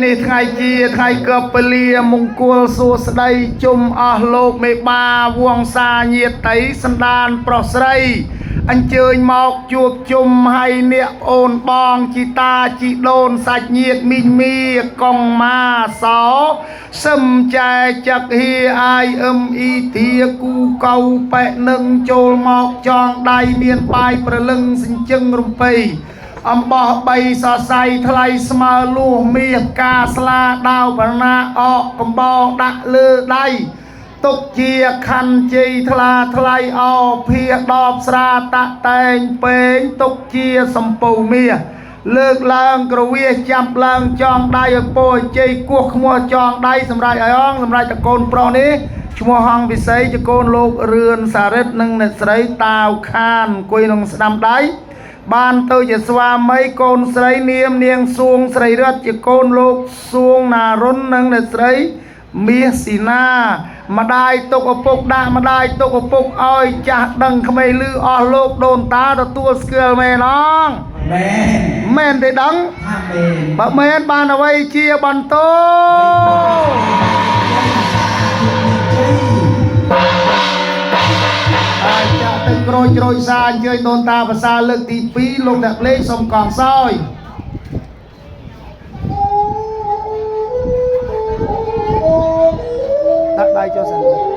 នេះថ្ងៃជាថ្ងៃកពលាមង្គលសួស្តីជុំអស់លោកមេបាវងសាញាតិសន្តានប្រុសស្រីអញ្ជើញមកជួបជុំឲ្យអ្នកប្អូនបងជីតាជីដូនសាច់ញាតិមីងមីកងម៉ាសោសឹមចែចឹកហៀអាយអឹមអ៊ីធាគូកៅប៉ែនឹងចូលមកចងដៃមានបាយប្រលឹងសិញ្ជឹងរំពៃអំបោះបីសរសៃថ្លៃស្មើលួសមាសកាស្លាដាវប្រណាអកកំបោដាក់លើដៃទុកជាខណ្ឌជ័យថ្លាថ្លៃអោភាដបស្រាតាក់តែងពេងទុកជាសំពៅមាសលើកឡើងក្រវាចាប់ឡើងចងដៃឲ្យពោជ័យគោះឈ្មោះចងដៃសម្រាប់ឲ្យអងសម្រាប់តកូនប្រុសនេះឈ្មោះហងវិស័យជាកូនលោករឿនសារិទ្ធនិងអ្នកស្រីតាវខានអង្គុយក្នុងស្ដាំដៃបានទៅជាស្វាមីកូនស្រីនាមនាងសួងស្រីរតជាកូនលោកសួងណារុននិងអ្នកស្រីមាសស៊ីណាម្ដាយទុកឪពុកដាក់ម្ដាយទុកឪពុកឲ្យចាស់ដឹងក្មេងលឺអស់លោកដូនតាទទួលស្គាល់មែនអងមែនទេដឹងបើមែនបានអ្វីជាបន្តចាក់ទឹកក្រូចជ្រោយសាអញ្ជើញដូនតាភាសាលើកទី2លោកអ្នកលេងសុំកងសោយដាក់ដៃចុះសិន